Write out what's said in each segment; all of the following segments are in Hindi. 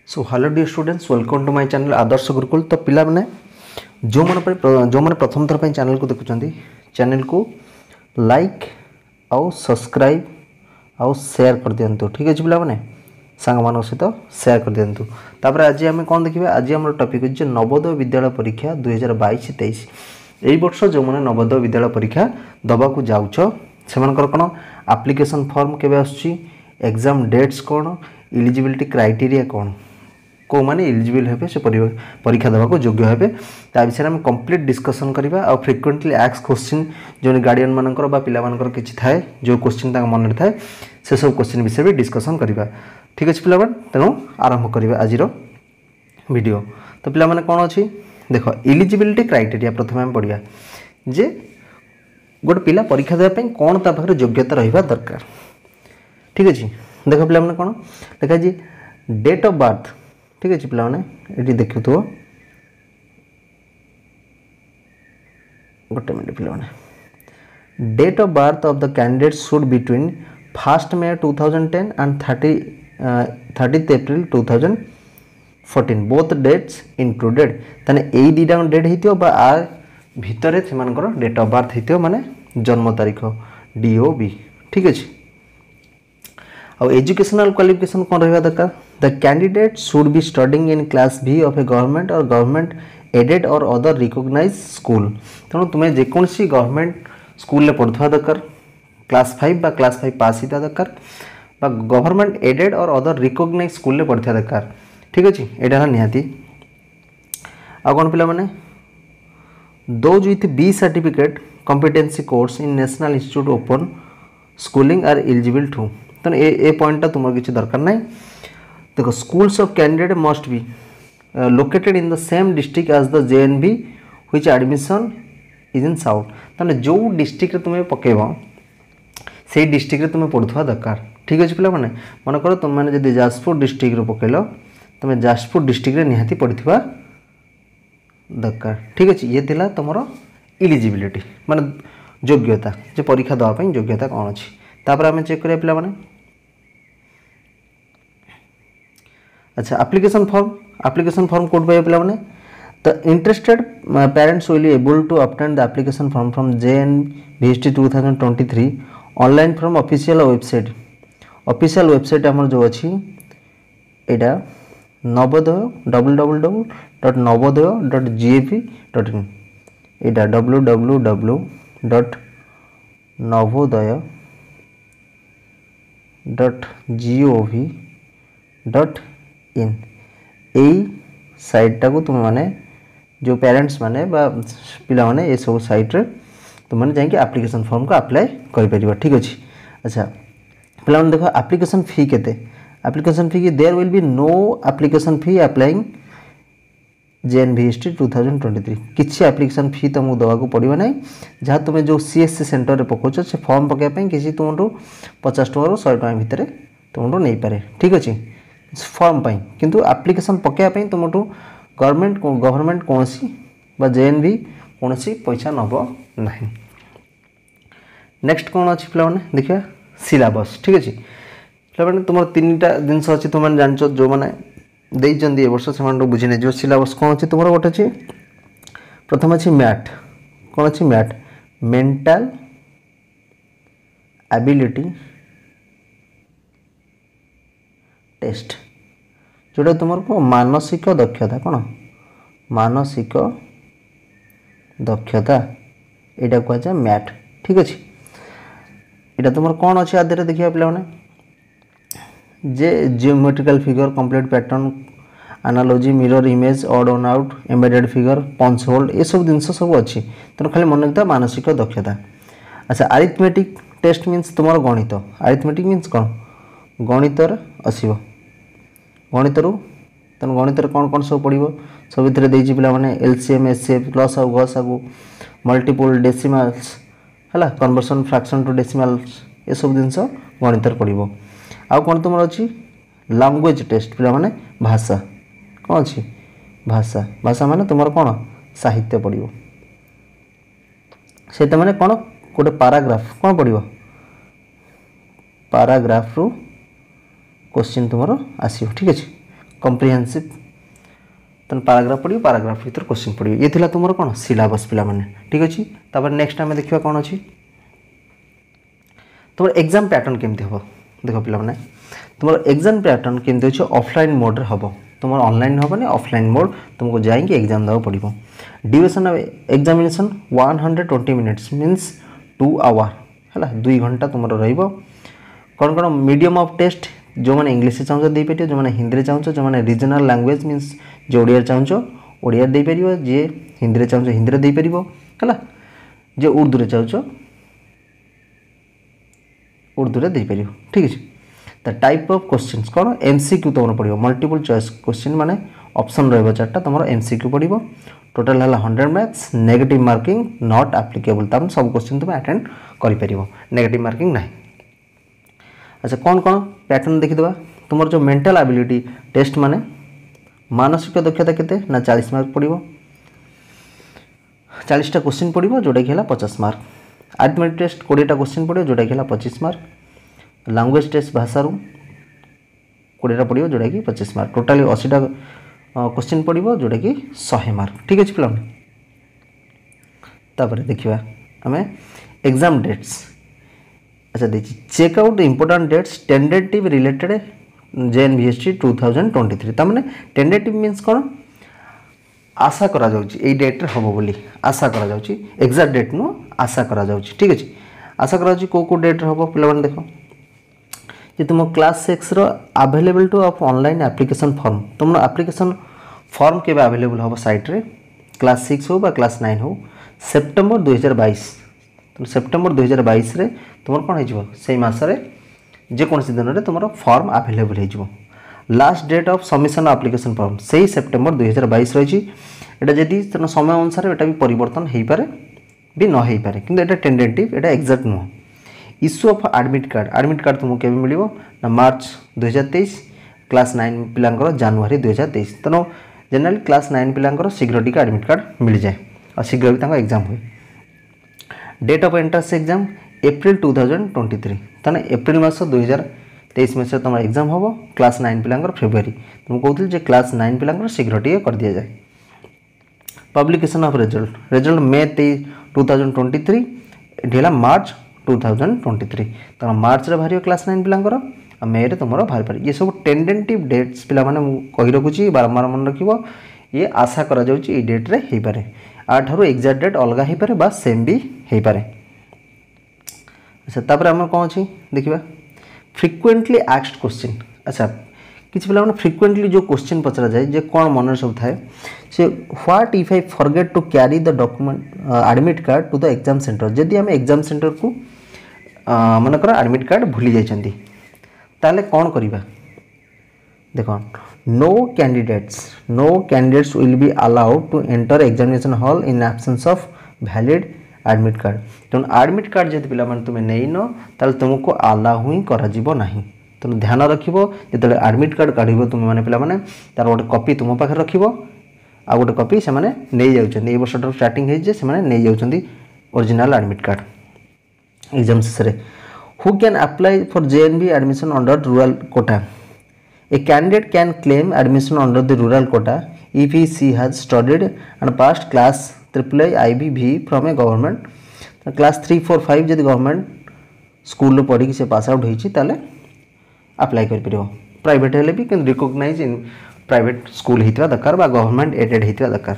So hello dear students welcome to my channel Adarsh Gurukul. तो पिला माने जो मैंने प्रथम थर चैनल को देखुं चैनल को लाइक आउ सब्सक्राइब आउ शेयर कर दिंतु। ठीक अच्छे पिला माने सांग मान सहित शेयर कर दिंतु। तापर आज आम कौन देखा आज आम टॉपिक अच्छे नवोदय विद्यालय परीक्षा 2022-23। यही वर्ष जो मैंने नवोदय विद्यालय परीक्षा दबा को जाऊछ से कौन एप्लिकेशन फॉर्म केवे आसुची, एग्जाम डेट्स कौन, एलिजिबिलिटी क्राइटेरिया कौन, को माने एलिजिबल हेबे से परीक्षा देवा को योग्य हेबे ता विषय में कंप्लीट डिस्कशन करबा। और फ्रिक्वेंटली आस्क क्वेश्चन जो गार्डियन मानकर बा पिला मानकर किछि थाए जो क्वेश्चन ताक मन थाए से सब क्वेश्चन विषय में डिस्कशन करबा। ठीक अछि पिला तेणु आरंभ करबा आज वीडियो। तो पिला माने कोन अछि देखो एलिजिबिलिटी क्राइटेरिया प्रथम हम पढ़िया जे गोटे पिला परीक्षा देवा पई कोन ता पाखरे योग्यता रहिबा दरकार। ठीक अछि देखो पिला माने कोन देखा जी डेट ऑफ बर्थ। ठीक है पिला ये देखु तो गोटे मिनट पिला date of birth of the candidate should between 1st May 2010 and 30th April 2014 both dates included ताने एई दीटा डेट हेतियो बा आ भितरे सेमानकर डेट ऑफ बर्थ हेतियो माने जन्म तारीख DOB। ठीक अछि और एजुकेशनल क्वालिफिकेशन कौन रहा दरकार the candidate should be studying in class B of A government और गवर्नमेंट एडेड और अदर रिकॉग्नाइज स्कूल। तेणु तुम्हें जेकोसी गवर्नमेंट स्कूल पढ़ुवा दरकार क्लास 5 बा क्लास 5 पास होता दरकार बा गवर्नमेंट एडेड और अदर रिकॉग्नाइज स्कूल पढ़ुवा दरकार। ठीक अच्छे यहाँ निहाती आ कौन पिला माने those with B certificate competency course in national institute open schooling are eligible to. तो ए पॉइंटा तुम किसी दरकार ना देखो schools of candidate must be located in the same district as the JNV which admission is in south. तो जो डिस्ट्रिक्ट तुम्हें पकेब से डिस्ट्रिक्ट तुम्हें पढ़ुवा दरकार। ठीक अच्छे पिला माने मन कर तुम मैंने जब जाजपुर डिस्ट्रिक्ट पकेल तुम्हें जाजपुर डिस्ट्रिक्ट निहाती पढ़ुवा दरकार। ठीक अच्छे ये थिला तुमर एलिजिबिलिटी माने योग्यता जो परीक्षा देवाई योग्यता कौन अच्छी तापर आम चेक करिया पिला माने। अच्छा एप्लिकेशन फॉर्म कोड पाइबा पिला माने the interested parents will able to obtain the application form from JNVST 2023 online from official website. Official website हमर जो अछि एटा नवोदय www.navodaya.gov.in एटा www.navodaya.gov.in यही साइटा को तुम माने जो पेरेंट्स माने बा पिला माने ये सब साइट रे तुम माने जाके एप्लिकेशन फॉर्म को अप्लाई कर परिबा। ठीक अछि अच्छा पिला माने देखो एप्लिकेशन फी केते application fee there will be no application fee applying JNVST 2023 किसी एप्लिकेशन फी तुमको दवा को पड़ो ना जहाँ तुम्हें जो CSC सेंटर में पकाच से फॉर्म पकाइपाई किसी तुम 50 टଙ୍କା 100 टଙ୍କା भितर तुम नहीं पारे। ठीक अच्छे फॉर्म पाई किंतु एप्लिकेशन पकाइपाई तुम गवर्नमेंट कौन बा JNV कौन पैसा नब ना। नेक्स्ट कौन अच्छी पिला देखिए सिलेबस। ठीक अच्छे पिला तुम 3टा जिनस अच्छी तुम जान जो मैंने देइचंदी ए वर्ष से बुझी नहीं जो सिलेबस कौन अच्छी तुम गोटे अच्छी प्रथम अच्छी मैथ कौन अच्छी मैथ मेंटल एबिलिटी टेस्ट जोटा तुम को मानसिक दक्षता कौन मानसिक दक्षता यहाँ कहुए मैथ। ठीक अच्छे यहाँ तुम कौन अच्छे आधे देखिए पिला जे geometrical figure complete pattern analogy mirror image odd one out embedded figure punch hole ये सब जिनस सब अच्छी तेणु खाली मन रखता मानसिक दक्षता। अच्छा अरिथमेटिक टेस्ट मीन्स तुम गणित अरिथमेटिक मीन्स कौन गणितर आसो गणित तेणु गणित कौन कौन सब पढ़ो सब देती पिला माने LCM SCF प्लस आउ गस आगु मल्टीपल डेसिमल्स है कन्वर्सन फ्रैक्शन टू डेसिमल्स ये सब जिनस गणित पढ़ो। आउ कौन तुम अच्छी लैंग्वेज टेस्ट पिला माने भाषा कौन अच्छी भाषा भाषा माने तुम कौन साहित्य पढ़ो से माने कौन गोटे पैराग्राफ कौन पढ़ो पैराग्राफ रु क्वेश्चन तुम आसो। ठीक अच्छे कम्प्रिहेंसिव तेन पैराग्राफ पढ़ियो पैराग्राफ भीतर क्वेश्चन पढ़ियो ये थिला तुमर कोन सिलेबस पिला माने ठीक अछि। तापर नेक्स्ट आमे देखिबा कोन अछि तुमर एग्जाम पैटर्न केमति हो देखो पिला माने तुमर एग्जाम पैटर्न केमति अछि ऑफलाइन मोड रे हबो तुमर ऑनलाइन हबो ने ऑफलाइन मोड तुमको जाइके एग्जाम देबो पड़िबो। Duration of examination 120 minutes means 2 hour हला 2 घंटा तुमर रहइबो। कौन कौन मीडियम ऑफ टेस्ट जो मैंने इंग्लिश चाहूँ दे पार जो मैंने हिंदी चाहूँ जो मैंने रीजनल लैंग्वेज मीन्स जो ओडिया चाहूँ ओडिया दे पार जे हिंदी चाहूँ हिंदी दे पार है जे उर्दू चाहूँ उर्दू दे पार ठीक है। तो टाइप ऑफ क्वेश्चन कौन एमसीक्यू तुम पड़ो मल्टीपल चॉइस क्वेश्चन माने ऑप्शन रहा चार्टा तुम एमसीक्यू पड़ो टोटाल है 100 marks negative marking not applicable तमें सब क्वेश्चन तुम अटेंड कर नेगेटिव मार्किंग ना। अच्छा कौन कौन पैटर्न देखीदे तुम जो मेंटल एबिलिटी टेस्ट माने मानसिक दक्षता केते ना 40 मार्क पड़ो 40टा क्वेश्चन पड़ो जोटा कि 50 मार्क। अरिथमेटिक टेस्ट 20टा क्वेश्चन पड़ो जोटा कि 25 मार्क। लैंग्वेज टेस्ट भाषा 20टा पड़ो जोटा कि 25 मार्क टोटाली 80टा क्वेश्चन पड़ो जोटा कि 100 मार्क ठीक अच्छे पिला। तापर देखिबा आमे एग्जाम डेट्स अच्छा देखिए checkout the important dates tentative related JNVST 2023 तमाने टेंडेटिव मीन्स कौन आशा करा जाउची ए डेट रे हबो बोली आशा करा जाउची एग्जैक्ट डेट नो आशा करा जाउची ठीक अछि। आशा करा जाउची को डेट रे हबो पिला माने देखो जे तुम क्लास 6 रो available to of online application form तुम एप्लिकेशन फॉर्म केबे अवेलेबल हबो साइट रे क्लास 6 हो बा क्लास 9 हो सेप्टेम्बर 2022 तुम सेप्टेम्बर 2022 रे तुम कौन हो से मसरे जेकोसी दिन में तुम फॉर्म अवेलेबल हो last date of submission application form से सेप्टेम्बर 2022 रही एटा जदि समय अनुसार एटा भी परिवर्तन हो पारे भी न हो पारे किंतु एटा टेंडेटिव एटा एग्जैक्ट नुह। इश्यू ऑफ एडमिट कार्ड तुमको केबे मिलिबो ना मार्च 2023 क्लास 9 पिलांकर जनवरी 2023 तेणु जनरली क्लास 9 पिलांकर शीघ्र टिके एडमिट कार्ड मिल जाए और शीघ्र भी तांका एग्जाम हुए। Date of entrance exam April 2023 ताने एप्रिल मास 2023 में तुम एग्जाम हम क्लास 9 पिलांकर फेब्रुआरी तुम कहते जे क्लास 9 पिलांकर शीघ्र टिके कर दिया जाए। पब्लिकेशन ऑफ रिजल्ट मे 2023 एला मार्च 2023 तो मार्च रे भारी क्लास 9 पिलांकर मे रे तुम बाहर पारे ये सब टेंडेटिव डेट्स पिला माने कहि रखुची बारंबार मन रखिबो ये आशा करा जाउची ए डेट रे हेई पारे आठारु एग्जैक्ट डेट अलग हेई पारे बा सेम भी हेई पारे। अच्छा तापर हम कौन अच्छी देखा फ्रिक्वेंटली आस्क्ड क्वेश्चन अच्छा किसी पिला फ्रिक्वेंटली जो क्वेश्चन पचरा जाए जे कौन मन सब थाए से what if I forget to carry the document admit card to the exam centre जदि आम एग्जाम सेंटर को मनकर एडमिट कार्ड भूली जाइछंती ताले कौन करिबा देखो no candidates will be allowed to enter examination hall in absence of valid admit card तेणु एडमिट कार्ड जब पिला तुम्हें नहीं न ताल तुमको अलाउ ही करा नहीं तेणु ध्यान रखिबो जो एडमिट कार्ड काढ़ तुम मैंने पिला माने तार गोटे कॉपी तुम पाखे रखिबो आ गोटे कॉपी से माने नहीं जाउछन ए वर्ष स्टार्टिंग है जे से माने नहीं जाउछन ओरिजिनल एडमिट कार्ड एग्जाम से who can apply for JNV admission under rural quota a candidate can claim admission under the rural quota if he she has studied and passed class AAA IBV from a government class 3 4 5 जब गवर्नमेंट स्कूल पढ़ी से पास आउट होती अप्लाई कर प्राइवेट हेले भी रिकॉग्नाइज इन प्राइवेट स्कूल होता दरकार बा गवर्नमेंट एडेड होता दरकार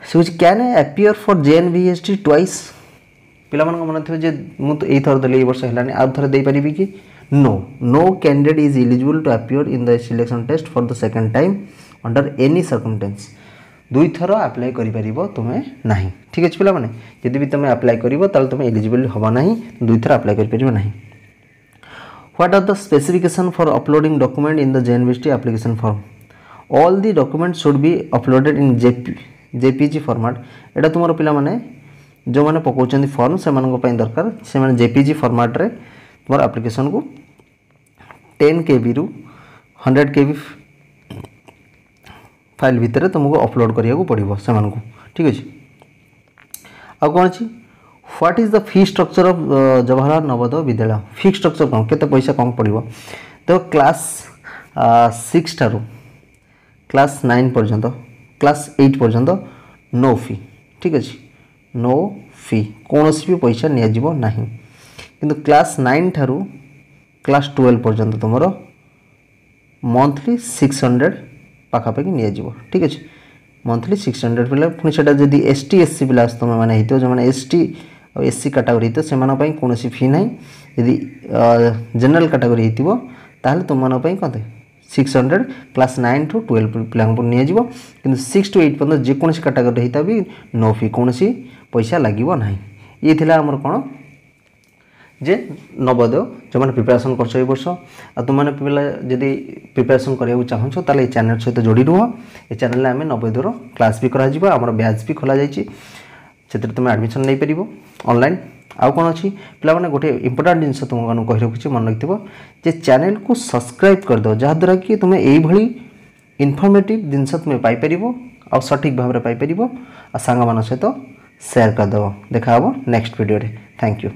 से can appear for JNVST twice पिला मन थे जे मुझे थर देली वर्ष है आउ थे दे पारि कि no candidate is eligible to appear in the selection test for the second time under any circumstance दुई थर अप्लाई कर तुम्हें ना ठीक अच्छे पिला जब भी तुम्हें अप्लाई कर तुम्हें एलिजिबल हम ना दुई थर अप्लाई कर ना। What are the specification for uploading document in the JNVST application form all the document should be uploaded in JPG format एटा तुम पिला जो मैंने पकाउछन फॉर्म से दरकार से JPG फॉर्मेट रे तुम एप्लिकेशन को 10 KB रु 100 KB फाइल भितर तुमको अपलोड करिया पड़ो से ठीक अच्छे। आ कौन अच्छी what is the fee structure of Jawaharlal Navodaya Vidyalaya fee structure कौन केते पैसा कौन पड़ो तो क्लास 6 ठारू क्लास 9 पर्यंत क्लास 8 पर्यंत नो फी ठीक अच्छे नो फी कौन भी पैसा नियाजिबो नहीं किंतु क्लास 9 ठारू क्लास 12 पर्यंत तुम मंथली 600 पाखापाखि नियाजिबो ठीक अच्छे मंथली 600 पिला पुणी से जब एस टी एस सी पिला तुम मैंने जो मैंने एस टी और एस सी कैटेगरी तो से कौन फी ना यदि जनरल कैटेगरी होता तुम कहते 600 क्लास 9 टू 12 पिला नियाजिबो किंतु 6 टू 8 पर्यंत जेकोसी कैटेगरी होता भी नो फी कौन पैसा लगे ना ये थिला हमर कौन जे नवोदय जो मैंने प्रिपेरेसन कर वर्ष आ तुमने पिला जदि प्रिपेरेसन करा चाहो ताले चैनल सहित जोड़ी रुह ये चैनल आम नवोदयर क्लास भी करा बैच भी खोल जाइए तुम एडमिशन नहीं पार ऑनलाइन आउ कौन अच्छी पिला माने गोटे इंपोर्टेंट जिन तुम कही रखुच्छी मन रखिथो जे चैनल को सब्सक्राइब कर दो जहाँद्वारा कि तुम्हें यही इनफॉर्मेटिव जिनस तुम पाइपर आ सठिक भाव में पाइपर आ सांग मान सहित शेयर करदेव देखा नेक्स्ट वीडियो रे थैंक यू।